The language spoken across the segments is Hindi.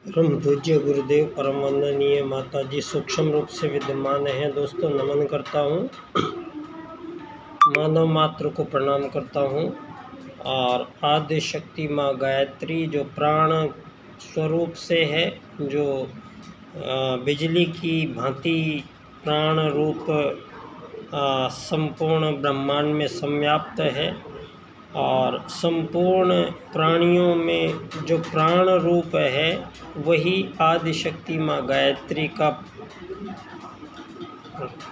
परम पूज्य गुरुदेव, परम वंदनीय माता जी सूक्ष्म रूप से विद्यमान हैं। दोस्तों, नमन करता हूँ, मानव मात्र को प्रणाम करता हूँ। और आदि शक्ति माँ गायत्री जो प्राण स्वरूप से है, जो बिजली की भांति प्राण रूप संपूर्ण ब्रह्मांड में संव्याप्त है, और संपूर्ण प्राणियों में जो प्राण रूप है वही आदि शक्ति माँ गायत्री का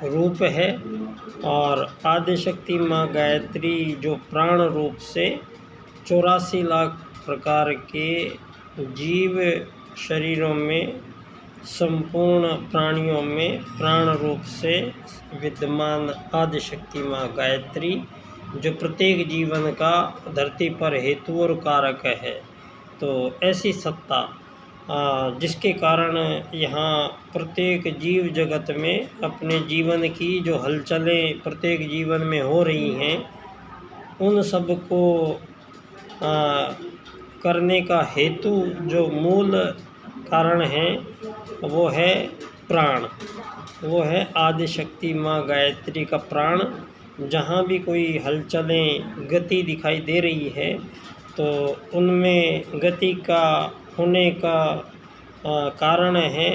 रूप है। और आदि शक्ति माँ गायत्री जो प्राण रूप से 84 लाख प्रकार के जीव शरीरों में, संपूर्ण प्राणियों में प्राण रूप से विद्यमान आदि शक्ति माँ गायत्री, जो प्रत्येक जीवन का धरती पर हेतु और कारक है। तो ऐसी सत्ता जिसके कारण यहाँ प्रत्येक जीव जगत में अपने जीवन की जो हलचलें प्रत्येक जीवन में हो रही हैं, उन सब को करने का हेतु जो मूल कारण है वो है प्राण, वो है आदि शक्ति माँ गायत्री का प्राण। जहाँ भी कोई हलचलें गति दिखाई दे रही है तो उनमें गति का होने का कारण है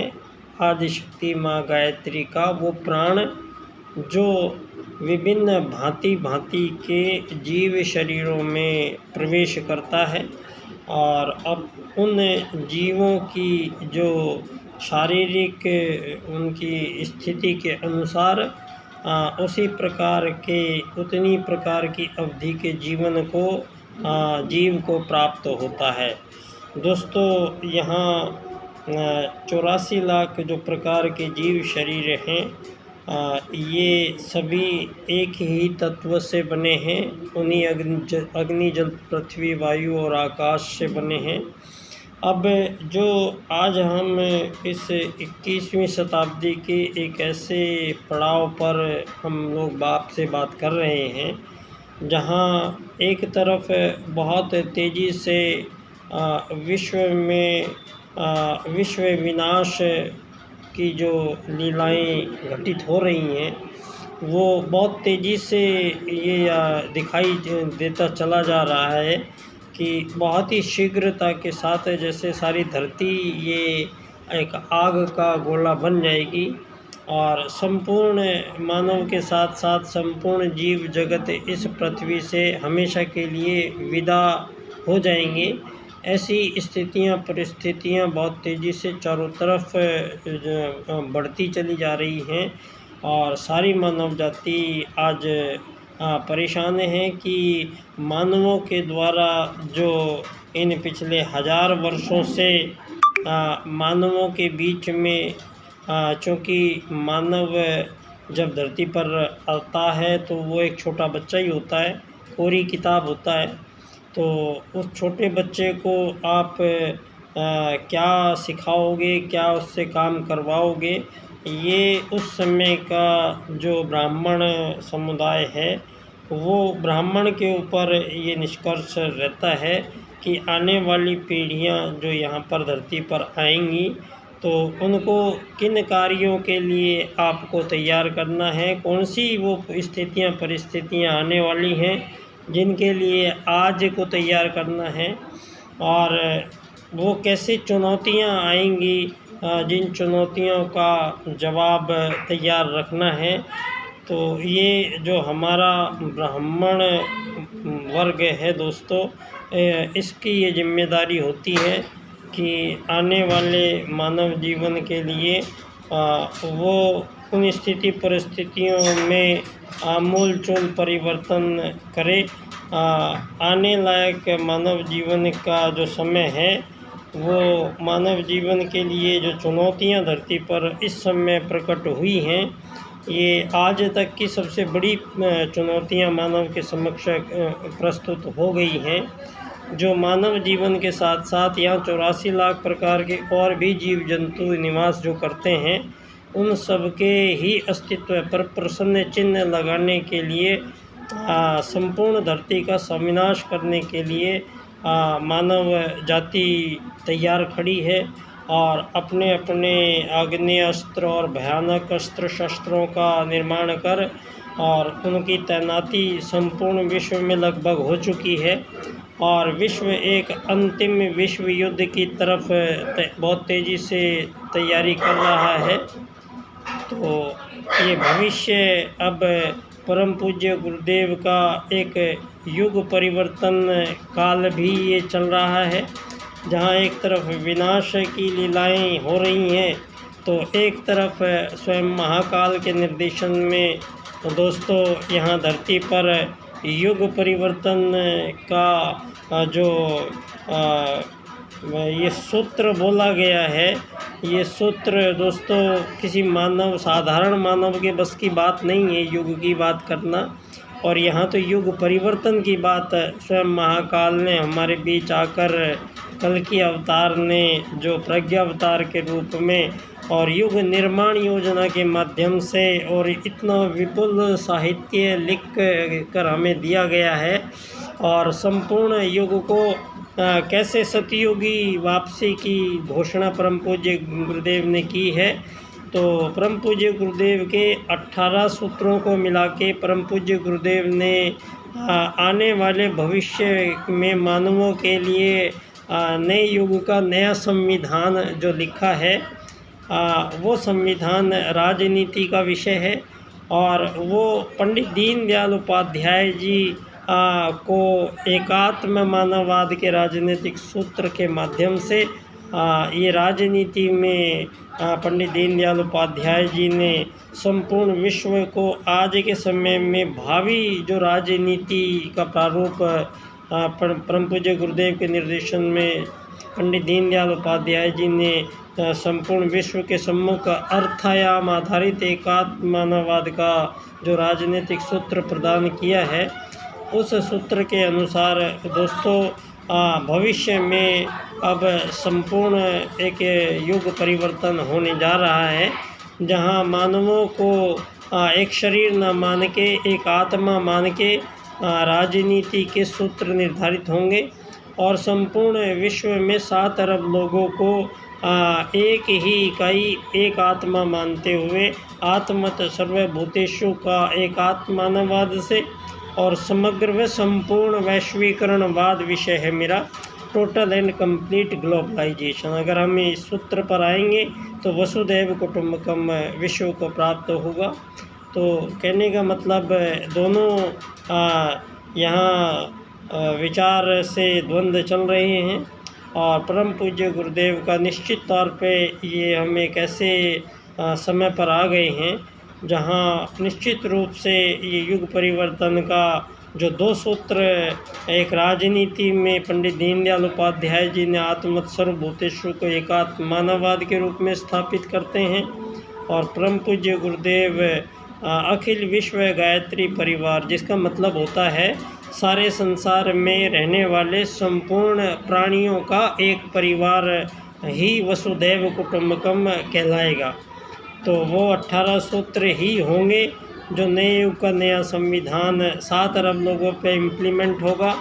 आदि शक्ति माँ गायत्री का वो प्राण, जो विभिन्न भांति भांति के जीव शरीरों में प्रवेश करता है। और अब उन जीवों की जो शारीरिक उनकी स्थिति के अनुसार उसी प्रकार के उतनी प्रकार की अवधि के जीवन को जीव को प्राप्त होता है। दोस्तों, यहाँ 84 लाख जो प्रकार के जीव शरीर हैं, ये सभी एक ही तत्व से बने हैं, उन्हीं अग्नि जल पृथ्वी वायु और आकाश से बने हैं। अब जो आज हम इस 21वीं शताब्दी के एक ऐसे पड़ाव पर हम लोग आपसे बात कर रहे हैं, जहाँ एक तरफ बहुत तेज़ी से विश्व विनाश की जो लीलाएं घटित हो रही हैं, वो बहुत तेज़ी से ये दिखाई देता चला जा रहा है कि बहुत ही शीघ्रता के साथ जैसे सारी धरती ये एक आग का गोला बन जाएगी और संपूर्ण मानव के साथ साथ संपूर्ण जीव जगत इस पृथ्वी से हमेशा के लिए विदा हो जाएंगे। ऐसी स्थितियां परिस्थितियां बहुत तेज़ी से चारों तरफ बढ़ती चली जा रही हैं, और सारी मानव जाति आज परेशान है कि मानवों के द्वारा जो इन पिछले 1000 वर्षों से मानवों के बीच में, चूँकि मानव जब धरती पर आता है तो वो एक छोटा बच्चा ही होता है, कोरी किताब होता है। तो उस छोटे बच्चे को आप क्या सिखाओगे, क्या उससे काम करवाओगे, ये उस समय का जो ब्राह्मण समुदाय है वो ब्राह्मण के ऊपर ये निष्कर्ष रहता है कि आने वाली पीढ़ियां जो यहाँ पर धरती पर आएंगी तो उनको किन कार्यों के लिए आपको तैयार करना है, कौन सी वो स्थितियाँ परिस्थितियाँ आने वाली हैं जिनके लिए आज को तैयार करना है, और वो कैसे चुनौतियाँ आएंगी जिन चुनौतियों का जवाब तैयार रखना है। तो ये जो हमारा ब्राह्मण वर्ग है दोस्तों, इसकी ये जिम्मेदारी होती है कि आने वाले मानव जीवन के लिए वो उन स्थिति परिस्थितियों में आमूल-चूल परिवर्तन करे। आने लायक मानव जीवन का जो समय है, वो मानव जीवन के लिए जो चुनौतियां धरती पर इस समय प्रकट हुई हैं, ये आज तक की सबसे बड़ी चुनौतियां मानव के समक्ष प्रस्तुत हो गई हैं। जो मानव जीवन के साथ साथ यहाँ 84 लाख प्रकार के और भी जीव जंतु निवास जो करते हैं, उन सब के ही अस्तित्व पर प्रश्न चिन्ह लगाने के लिए, संपूर्ण धरती का सविनाश करने के लिए मानव जाति तैयार खड़ी है। और अपने अपने आग्नेय अस्त्र और भयानक अस्त्र शस्त्रों का निर्माण कर और उनकी तैनाती संपूर्ण विश्व में लगभग हो चुकी है और विश्व एक अंतिम विश्व युद्ध की तरफ बहुत तेज़ी से तैयारी कर रहा है। तो ये भविष्य अब परम पूज्य गुरुदेव का एक युग परिवर्तन काल भी ये चल रहा है, जहाँ एक तरफ विनाश की लीलाएं हो रही हैं तो एक तरफ स्वयं महाकाल के निर्देशन में दोस्तों यहाँ धरती पर युग परिवर्तन का जो ये सूत्र बोला गया है, ये सूत्र दोस्तों किसी साधारण मानव के बस की बात नहीं है युग की बात करना। और यहाँ तो युग परिवर्तन की बात स्वयं महाकाल ने हमारे बीच आकर कल्कि अवतार ने जो प्रज्ञा अवतार के रूप में और युग निर्माण योजना के माध्यम से और इतना विपुल साहित्य लिख कर हमें दिया गया है और संपूर्ण युग को कैसे सतयुगी वापसी की घोषणा परम पूज्य गुरुदेव ने की है। तो परम पूज्य गुरुदेव के 18 सूत्रों को मिला के परम पूज्य गुरुदेव ने आने वाले भविष्य में मानवों के लिए नए युग का नया संविधान जो लिखा है वो संविधान राजनीति का विषय है और वो पंडित दीनदयाल उपाध्याय जी को एकात्म मानववाद के राजनीतिक सूत्र के माध्यम से ये राजनीति में पंडित दीनदयाल उपाध्याय जी ने संपूर्ण विश्व को आज के समय में भावी जो राजनीति का प्रारूप परम पूज्य गुरुदेव के निर्देशन में पंडित दीनदयाल उपाध्याय जी ने संपूर्ण विश्व के सम्मुख अर्थायाम आधारित एकात्म मानववाद का जो राजनीतिक सूत्र प्रदान किया है, उस सूत्र के अनुसार दोस्तों भविष्य में अब संपूर्ण एक युग परिवर्तन होने जा रहा है, जहां मानवों को एक शरीर न मान के एक आत्मा मान के राजनीति के सूत्र निर्धारित होंगे और संपूर्ण विश्व में 7 अरब लोगों को एक ही इकाई एक आत्मा मानते हुए आत्मत सर्वभूतेषु का एकात्मानवाद से और समग्र व संपूर्ण वैश्वीकरणवाद विषय है मेरा टोटल एंड कंप्लीट ग्लोबलाइजेशन। अगर हम इस सूत्र पर आएंगे तो वसुधैव कुटुंबकम विश्व को प्राप्त होगा। तो कहने का मतलब दोनों यहाँ विचार से द्वंद्व चल रहे हैं और परम पूज्य गुरुदेव का निश्चित तौर पे ये हम एक ऐसे समय पर आ गए हैं जहाँ निश्चित रूप से ये युग परिवर्तन का जो 2 सूत्र एक राजनीति में पंडित दीनदयाल उपाध्याय जी ने आत्मत सर्वभूतेषु को एकात्म मानववाद के रूप में स्थापित करते हैं और परम पूज्य गुरुदेव अखिल विश्व गायत्री परिवार, जिसका मतलब होता है सारे संसार में रहने वाले संपूर्ण प्राणियों का एक परिवार ही वसुधैव कुटुंबकम कहलाएगा। तो वो 18 सूत्र ही होंगे जो नए युग का नया संविधान 7 अरब लोगों पे इम्प्लीमेंट होगा।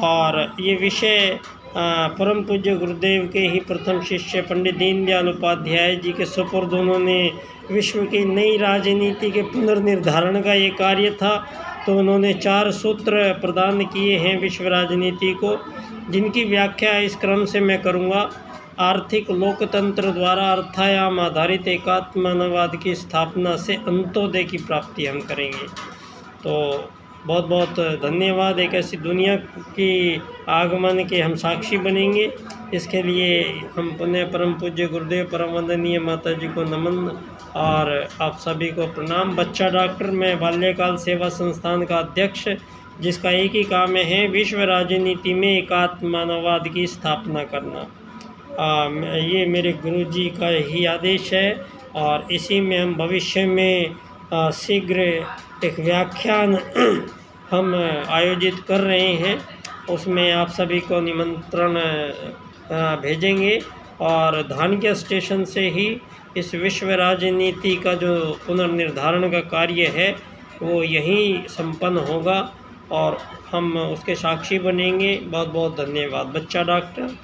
और ये विषय परम पूज्य गुरुदेव के ही प्रथम शिष्य पंडित दीनदयाल उपाध्याय जी के सुपुर्द उन्होंने विश्व की नई राजनीति के पुनर्निर्धारण का ये कार्य था। तो उन्होंने 4 सूत्र प्रदान किए हैं विश्व राजनीति को, जिनकी व्याख्या इस क्रम से मैं करूँगा। आर्थिक लोकतंत्र द्वारा अर्थायाम आधारित एकात्म मानववाद की स्थापना से अंत्योदय की प्राप्ति हम करेंगे। तो बहुत बहुत धन्यवाद। एक ऐसी दुनिया की आगमन के हम साक्षी बनेंगे, इसके लिए हम पुनः परम पूज्य गुरुदेव परम वंदनीय माता जी को नमन और आप सभी को प्रणाम। बच्चा डॉक्टर, मैं बाल्यकाल सेवा संस्थान का अध्यक्ष, जिसका एक ही काम है विश्व राजनीति में एकात्म मानववाद की स्थापना करना। ये मेरे गुरुजी का ही आदेश है और इसी में हम भविष्य में शीघ्र एक व्याख्यान हम आयोजित कर रहे हैं, उसमें आप सभी को निमंत्रण भेजेंगे और धानक्या स्टेशन से ही इस विश्व राजनीति का जो पुनर्निर्धारण का कार्य है वो यहीं संपन्न होगा और हम उसके साक्षी बनेंगे। बहुत बहुत धन्यवाद। बच्चा डॉक्टर।